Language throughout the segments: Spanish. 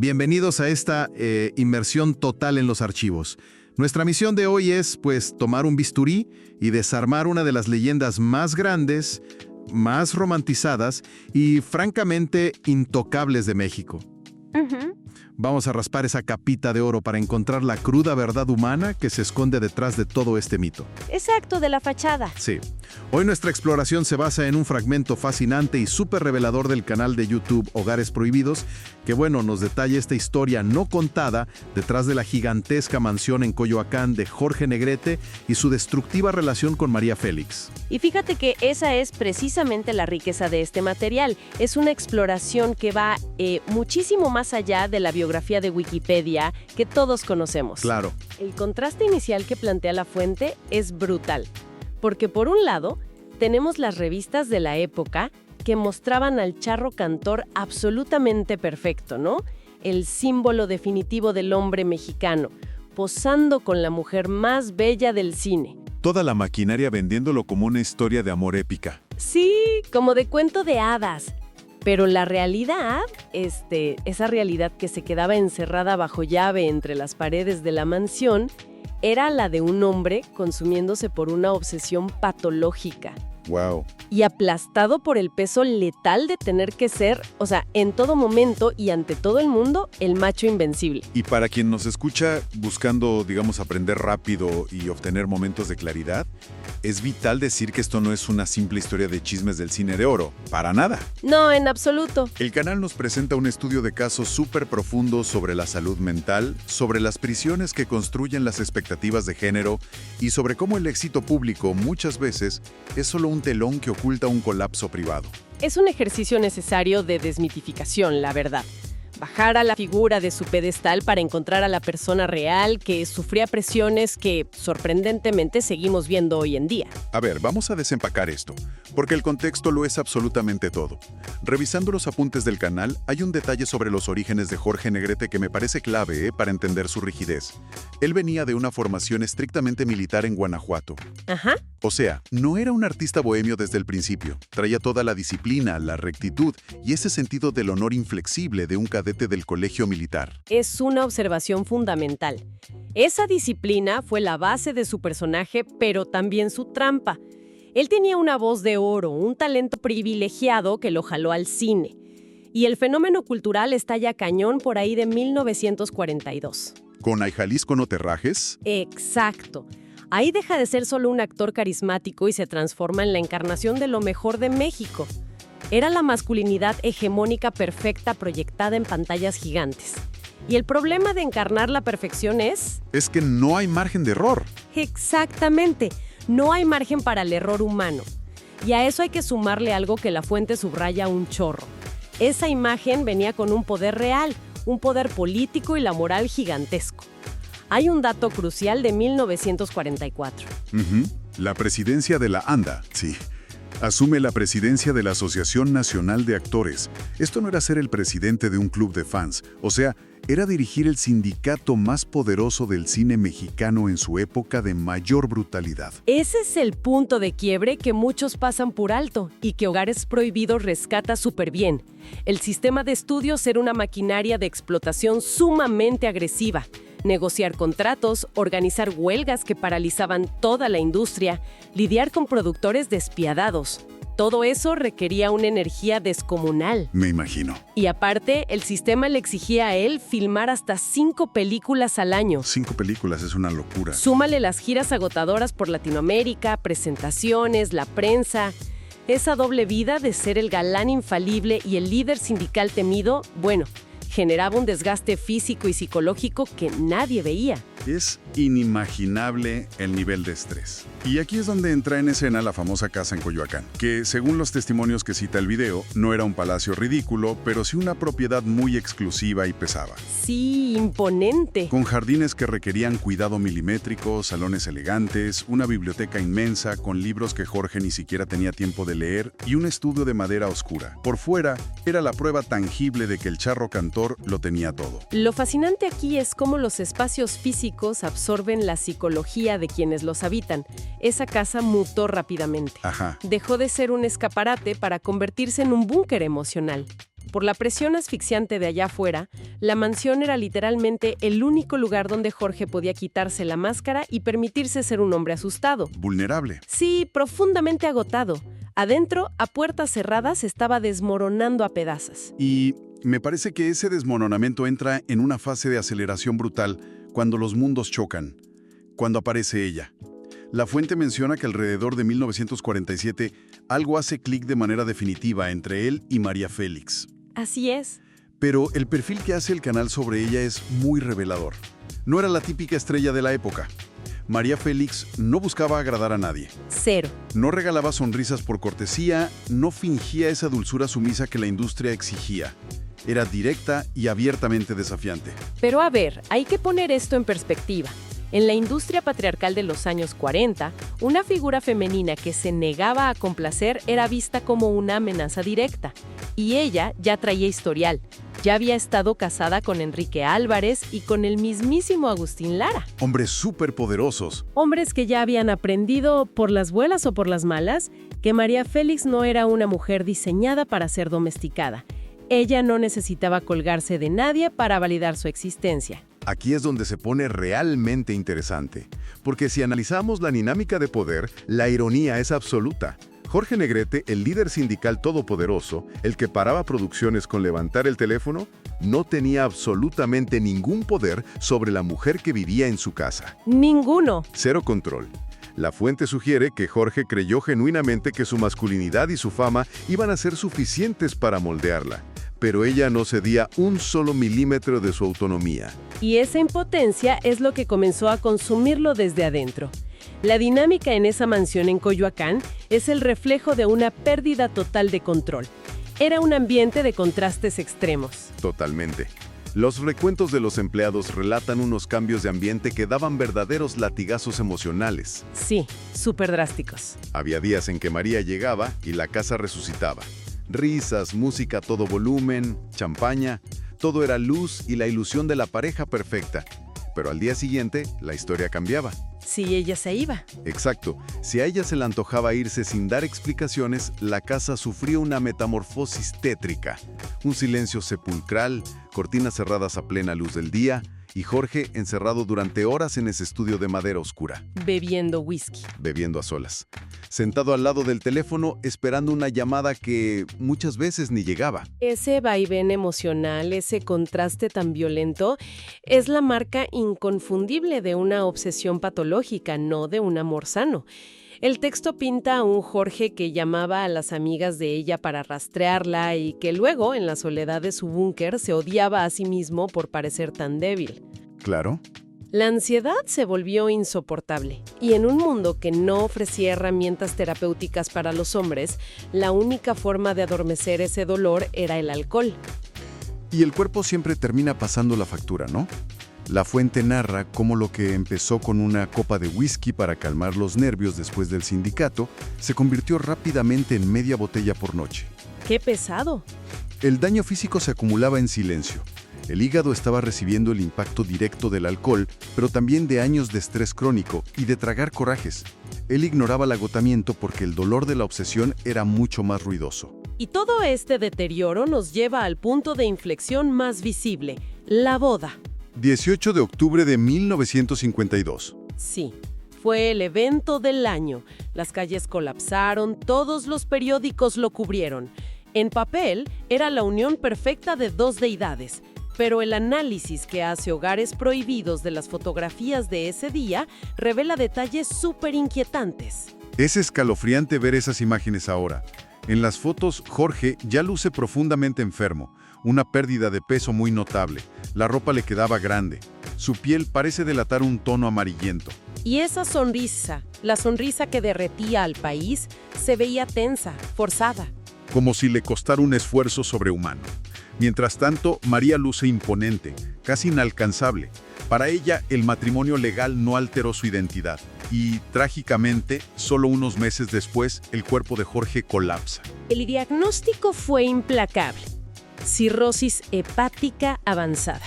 Bienvenidos a esta inmersión total en los archivos. Nuestra misión de hoy es, pues, tomar un bisturí y desarmar una de las leyendas más grandes, más romantizadas y, francamente, intocables de México. Vamos a raspar esa capita de oro para encontrar la cruda verdad humana que se esconde detrás de todo este mito. Exacto, de la fachada. Sí. Hoy nuestra exploración se basa en un fragmento fascinante y súper revelador del canal de YouTube Hogares Prohibidos, que, nos detalla esta historia no contada detrás de la gigantesca mansión en Coyoacán de Jorge Negrete y su destructiva relación con María Félix. Y fíjate que esa es precisamente la riqueza de este material. Es una exploración que va muchísimo más allá de la biografía de Wikipedia que todos conocemos. Claro. El contraste inicial que plantea la fuente es brutal, porque por un lado tenemos las revistas de la época que mostraban al charro cantor absolutamente perfecto, ¿no? El símbolo definitivo del hombre mexicano, posando con la mujer más bella del cine. Toda la maquinaria vendiéndolo como una historia de amor épica. Sí, como de cuento de hadas. Pero la realidad, esa realidad que se quedaba encerrada bajo llave entre las paredes de la mansión, era la de un hombre consumiéndose por una obsesión patológica. Wow. Y aplastado por el peso letal de tener que ser, en todo momento y ante todo el mundo, el macho invencible. Y para quien nos escucha buscando, aprender rápido y obtener momentos de claridad, es vital decir que esto no es una simple historia de chismes del cine de oro. Para nada. No, en absoluto. El canal nos presenta un estudio de casos súper profundo sobre la salud mental, sobre las prisiones que construyen las expectativas de género y sobre cómo el éxito público muchas veces es solo un telón que oculta un colapso privado. Es un ejercicio necesario de desmitificación, la verdad. Bajar a la figura de su pedestal para encontrar a la persona real que sufría presiones que, sorprendentemente, seguimos viendo hoy en día. A ver, vamos a desempacar esto, porque el contexto lo es absolutamente todo. Revisando los apuntes del canal, hay un detalle sobre los orígenes de Jorge Negrete que me parece clave para entender su rigidez. Él venía de una formación estrictamente militar en Guanajuato. Ajá. O sea, no era un artista bohemio desde el principio. Traía toda la disciplina, la rectitud y ese sentido del honor inflexible de un cadete del colegio militar. Es una observación fundamental. Esa disciplina fue la base de su personaje, pero también su trampa. Él tenía una voz de oro, un talento privilegiado que lo jaló al cine. Y el fenómeno cultural estalla cañón por ahí de 1942. ¿Con Ay Jalisco no te rajes? Exacto. Ahí deja de ser solo un actor carismático y se transforma en la encarnación de lo mejor de México. Era la masculinidad hegemónica perfecta proyectada en pantallas gigantes. Y el problema de encarnar la perfección es que no hay margen de error. Exactamente, no hay margen para el error humano. Y a eso hay que sumarle algo que la fuente subraya un chorro. Esa imagen venía con un poder real, un poder político y la moral gigantesco. Hay un dato crucial de 1944. La presidencia de la ANDA, sí. Asume la presidencia de la Asociación Nacional de Actores. Esto no era ser el presidente de un club de fans, era dirigir el sindicato más poderoso del cine mexicano en su época de mayor brutalidad. Ese es el punto de quiebre que muchos pasan por alto y que Hogares Prohibidos rescata súper bien. El sistema de estudios era una maquinaria de explotación sumamente agresiva. Negociar contratos, organizar huelgas que paralizaban toda la industria, lidiar con productores despiadados. Todo eso requería una energía descomunal. Me imagino. Y aparte, el sistema le exigía a él filmar hasta 5 películas al año. 5 películas es una locura. Súmale las giras agotadoras por Latinoamérica, presentaciones, la prensa. Esa doble vida de ser el galán infalible y el líder sindical temido, generaba un desgaste físico y psicológico que nadie veía. Es inimaginable el nivel de estrés. Y aquí es donde entra en escena la famosa casa en Coyoacán, que según los testimonios que cita el video, no era un palacio ridículo, pero sí una propiedad muy exclusiva y pesada. Sí, imponente. Con jardines que requerían cuidado milimétrico, salones elegantes, una biblioteca inmensa con libros que Jorge ni siquiera tenía tiempo de leer y un estudio de madera oscura. Por fuera, era la prueba tangible de que el charro cantor lo tenía todo. Lo fascinante aquí es cómo los espacios físicos absorben la psicología de quienes los habitan. Esa casa mutó rápidamente. Ajá. Dejó de ser un escaparate para convertirse en un búnker emocional. Por la presión asfixiante de allá afuera, la mansión era literalmente el único lugar donde Jorge podía quitarse la máscara y permitirse ser un hombre asustado. Vulnerable. Sí, profundamente agotado. Adentro, a puertas cerradas, estaba desmoronando a pedazos. Y me parece que ese desmoronamiento entra en una fase de aceleración brutal cuando los mundos chocan, cuando aparece ella. La fuente menciona que alrededor de 1947 algo hace clic de manera definitiva entre él y María Félix. Así es. Pero el perfil que hace el canal sobre ella es muy revelador. No era la típica estrella de la época. María Félix no buscaba agradar a nadie. Cero. No regalaba sonrisas por cortesía, no fingía esa dulzura sumisa que la industria exigía. Era directa y abiertamente desafiante. Pero a ver, hay que poner esto en perspectiva. En la industria patriarcal de los años 40, una figura femenina que se negaba a complacer era vista como una amenaza directa. Y ella ya traía historial. Ya había estado casada con Enrique Álvarez y con el mismísimo Agustín Lara. Hombres súper poderosos. Hombres que ya habían aprendido, por las buenas o por las malas, que María Félix no era una mujer diseñada para ser domesticada. Ella no necesitaba colgarse de nadie para validar su existencia. Aquí es donde se pone realmente interesante, porque si analizamos la dinámica de poder, la ironía es absoluta. Jorge Negrete, el líder sindical todopoderoso, el que paraba producciones con levantar el teléfono, no tenía absolutamente ningún poder sobre la mujer que vivía en su casa. Ninguno. Cero control. La fuente sugiere que Jorge creyó genuinamente que su masculinidad y su fama iban a ser suficientes para moldearla, pero ella no cedía un solo milímetro de su autonomía. Y esa impotencia es lo que comenzó a consumirlo desde adentro. La dinámica en esa mansión en Coyoacán es el reflejo de una pérdida total de control. Era un ambiente de contrastes extremos. Totalmente. Los recuentos de los empleados relatan unos cambios de ambiente que daban verdaderos latigazos emocionales. Sí, súper drásticos. Había días en que María llegaba y la casa resucitaba. Risas, música a todo volumen, champaña, todo era luz y la ilusión de la pareja perfecta. Pero al día siguiente, la historia cambiaba. Sí, ella se iba. Exacto. Si a ella se le antojaba irse sin dar explicaciones, la casa sufrió una metamorfosis tétrica. Un silencio sepulcral, cortinas cerradas a plena luz del día, y Jorge encerrado durante horas en ese estudio de madera oscura. Bebiendo whisky. Bebiendo a solas. Sentado al lado del teléfono, esperando una llamada que muchas veces ni llegaba. Ese vaivén emocional, ese contraste tan violento, es la marca inconfundible de una obsesión patológica, no de un amor sano. El texto pinta a un Jorge que llamaba a las amigas de ella para rastrearla y que luego, en la soledad de su búnker, se odiaba a sí mismo por parecer tan débil. Claro. La ansiedad se volvió insoportable, y en un mundo que no ofrecía herramientas terapéuticas para los hombres, la única forma de adormecer ese dolor era el alcohol. Y el cuerpo siempre termina pasando la factura, ¿no? La fuente narra cómo lo que empezó con una copa de whisky para calmar los nervios después del sindicato, se convirtió rápidamente en media botella por noche. ¡Qué pesado! El daño físico se acumulaba en silencio. El hígado estaba recibiendo el impacto directo del alcohol, pero también de años de estrés crónico y de tragar corajes. Él ignoraba el agotamiento porque el dolor de la obsesión era mucho más ruidoso. Y todo este deterioro nos lleva al punto de inflexión más visible, la boda. 18 de octubre de 1952. Sí, fue el evento del año. Las calles colapsaron, todos los periódicos lo cubrieron. En papel, era la unión perfecta de dos deidades. Pero el análisis que hace Hogares Prohibidos de las fotografías de ese día revela detalles súper inquietantes. Es escalofriante ver esas imágenes ahora. En las fotos, Jorge ya luce profundamente enfermo, una pérdida de peso muy notable. La ropa le quedaba grande. Su piel parece delatar un tono amarillento. Y esa sonrisa, la sonrisa que derretía al país, se veía tensa, forzada. Como si le costara un esfuerzo sobrehumano. Mientras tanto, María luce imponente, casi inalcanzable. Para ella, el matrimonio legal no alteró su identidad. Y, trágicamente, solo unos meses después, el cuerpo de Jorge colapsa. El diagnóstico fue implacable. Cirrosis hepática avanzada.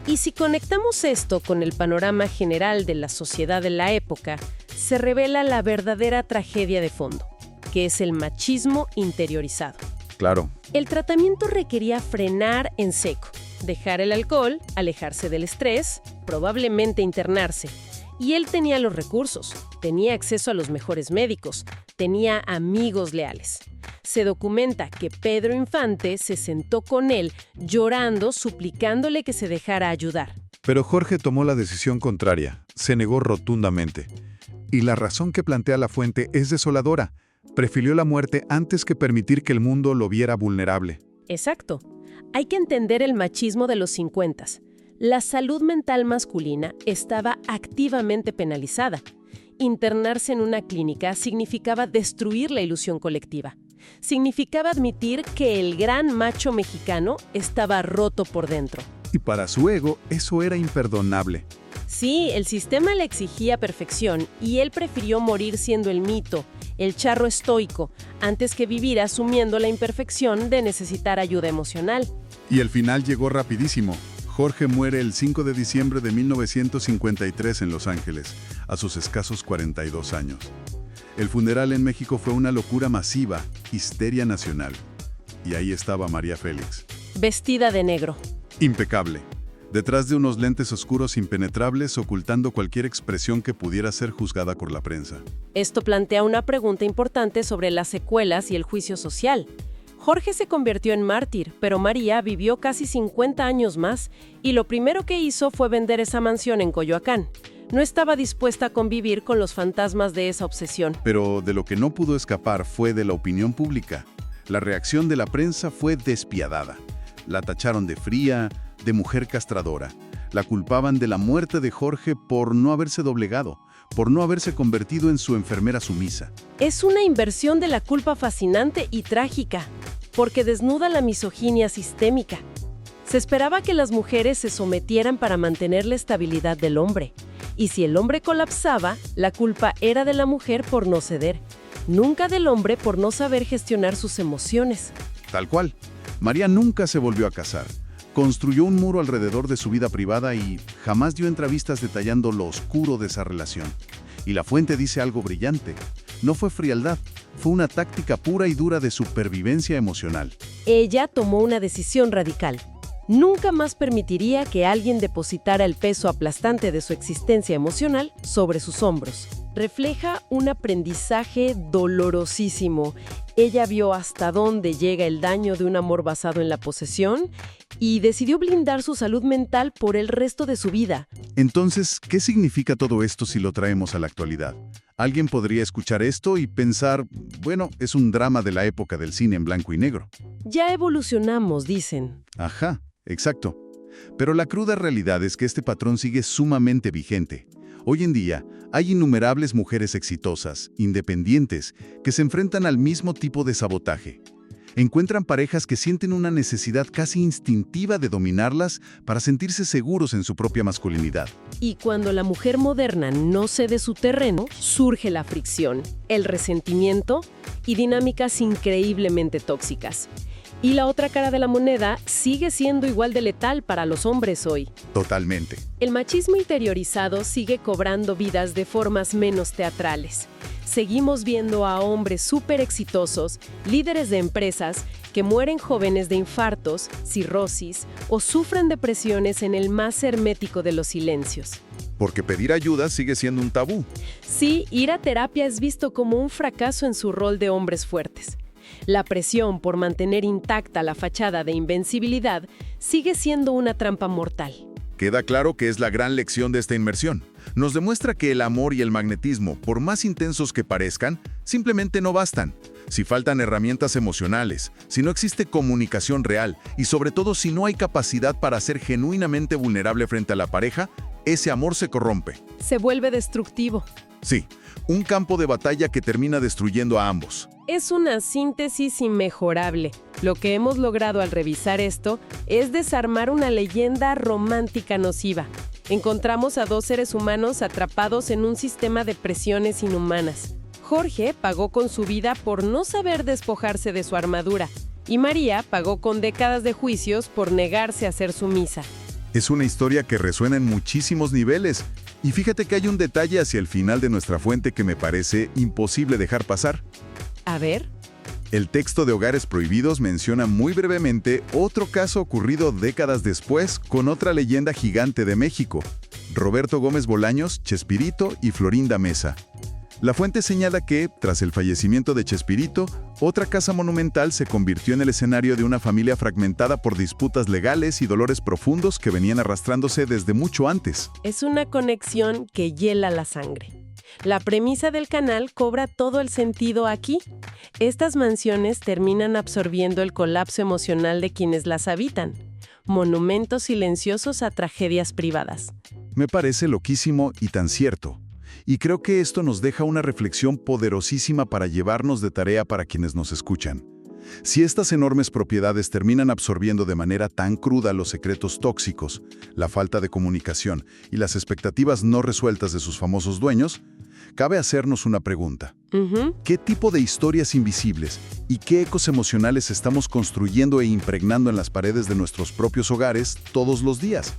Y si conectamos esto con el panorama general de la sociedad de la época, se revela la verdadera tragedia de fondo, que es el machismo interiorizado. Claro. El tratamiento requería frenar en seco, dejar el alcohol, alejarse del estrés, probablemente internarse. Y él tenía los recursos, tenía acceso a los mejores médicos, tenía amigos leales. Se documenta que Pedro Infante se sentó con él, llorando, suplicándole que se dejara ayudar. Pero Jorge tomó la decisión contraria, se negó rotundamente. Y la razón que plantea la fuente es desoladora. Prefirió la muerte antes que permitir que el mundo lo viera vulnerable. Exacto. Hay que entender el machismo de los 50s. La salud mental masculina estaba activamente penalizada. Internarse en una clínica significaba destruir la ilusión colectiva. Significaba admitir que el gran macho mexicano estaba roto por dentro. Y para su ego, eso era imperdonable. Sí, el sistema le exigía perfección y él prefirió morir siendo el mito, el charro estoico, antes que vivir asumiendo la imperfección de necesitar ayuda emocional. Y el final llegó rapidísimo. Jorge muere el 5 de diciembre de 1953 en Los Ángeles, a sus escasos 42 años. El funeral en México fue una locura masiva, histeria nacional. Y ahí estaba María Félix. Vestida de negro. Impecable. Detrás de unos lentes oscuros impenetrables, ocultando cualquier expresión que pudiera ser juzgada por la prensa. Esto plantea una pregunta importante sobre las secuelas y el juicio social. Jorge se convirtió en mártir, pero María vivió casi 50 años más y lo primero que hizo fue vender esa mansión en Coyoacán. No estaba dispuesta a convivir con los fantasmas de esa obsesión. Pero de lo que no pudo escapar fue de la opinión pública. La reacción de la prensa fue despiadada. La tacharon de fría, de mujer castradora. La culpaban de la muerte de Jorge por no haberse doblegado, por no haberse convertido en su enfermera sumisa. Es una inversión de la culpa fascinante y trágica, porque desnuda la misoginia sistémica. Se esperaba que las mujeres se sometieran para mantener la estabilidad del hombre. Y si el hombre colapsaba, la culpa era de la mujer por no ceder, nunca del hombre por no saber gestionar sus emociones. Tal cual. María nunca se volvió a casar. Construyó un muro alrededor de su vida privada y jamás dio entrevistas detallando lo oscuro de esa relación. Y la fuente dice algo brillante. No fue frialdad, fue una táctica pura y dura de supervivencia emocional. Ella tomó una decisión radical. Nunca más permitiría que alguien depositara el peso aplastante de su existencia emocional sobre sus hombros. Refleja un aprendizaje dolorosísimo. Ella vio hasta dónde llega el daño de un amor basado en la posesión y decidió blindar su salud mental por el resto de su vida. Entonces, ¿qué significa todo esto si lo traemos a la actualidad? Alguien podría escuchar esto y pensar, bueno, es un drama de la época del cine en blanco y negro. Ya evolucionamos, dicen. Ajá, exacto. Pero la cruda realidad es que este patrón sigue sumamente vigente. Hoy en día, hay innumerables mujeres exitosas, independientes, que se enfrentan al mismo tipo de sabotaje. Encuentran parejas que sienten una necesidad casi instintiva de dominarlas para sentirse seguros en su propia masculinidad. Y cuando la mujer moderna no cede su terreno, surge la fricción, el resentimiento y dinámicas increíblemente tóxicas. Y la otra cara de la moneda sigue siendo igual de letal para los hombres hoy. Totalmente. El machismo interiorizado sigue cobrando vidas de formas menos teatrales. Seguimos viendo a hombres súper exitosos, líderes de empresas, que mueren jóvenes de infartos, cirrosis o sufren depresiones en el más hermético de los silencios. Porque pedir ayuda sigue siendo un tabú. Sí, ir a terapia es visto como un fracaso en su rol de hombres fuertes. La presión por mantener intacta la fachada de invencibilidad sigue siendo una trampa mortal. Queda claro que es la gran lección de esta inmersión. Nos demuestra que el amor y el magnetismo, por más intensos que parezcan, simplemente no bastan. Si faltan herramientas emocionales, si no existe comunicación real y sobre todo si no hay capacidad para ser genuinamente vulnerable frente a la pareja, ese amor se corrompe. Se vuelve destructivo. Sí, un campo de batalla que termina destruyendo a ambos. Es una síntesis inmejorable. Lo que hemos logrado al revisar esto es desarmar una leyenda romántica nociva. Encontramos a dos seres humanos atrapados en un sistema de presiones inhumanas. Jorge pagó con su vida por no saber despojarse de su armadura, y María pagó con décadas de juicios por negarse a ser sumisa. Es una historia que resuena en muchísimos niveles. Y fíjate que hay un detalle hacia el final de nuestra fuente que me parece imposible dejar pasar. A ver. El texto de Hogares Prohibidos menciona muy brevemente otro caso ocurrido décadas después con otra leyenda gigante de México, Roberto Gómez Bolaños, Chespirito y Florinda Mesa. La fuente señala que, tras el fallecimiento de Chespirito, otra casa monumental se convirtió en el escenario de una familia fragmentada por disputas legales y dolores profundos que venían arrastrándose desde mucho antes. Es una conexión que hiela la sangre. La premisa del canal cobra todo el sentido aquí. Estas mansiones terminan absorbiendo el colapso emocional de quienes las habitan. Monumentos silenciosos a tragedias privadas. Me parece loquísimo y tan cierto. Y creo que esto nos deja una reflexión poderosísima para llevarnos de tarea para quienes nos escuchan. Si estas enormes propiedades terminan absorbiendo de manera tan cruda los secretos tóxicos, la falta de comunicación y las expectativas no resueltas de sus famosos dueños, cabe hacernos una pregunta. ¿Qué tipo de historias invisibles y qué ecos emocionales estamos construyendo e impregnando en las paredes de nuestros propios hogares todos los días?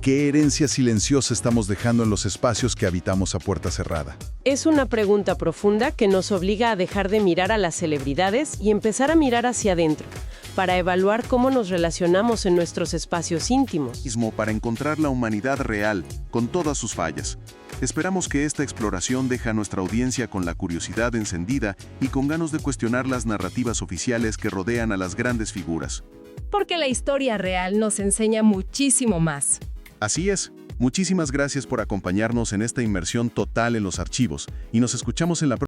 ¿Qué herencia silenciosa estamos dejando en los espacios que habitamos a puerta cerrada? Es una pregunta profunda que nos obliga a dejar de mirar a las celebridades y empezar a mirar hacia adentro, para evaluar cómo nos relacionamos en nuestros espacios íntimos. Para encontrar la humanidad real, con todas sus fallas. Esperamos que esta exploración deje a nuestra audiencia con la curiosidad encendida y con ganas de cuestionar las narrativas oficiales que rodean a las grandes figuras. Porque la historia real nos enseña muchísimo más. Así es. Muchísimas gracias por acompañarnos en esta inmersión total en los archivos y nos escuchamos en la próxima.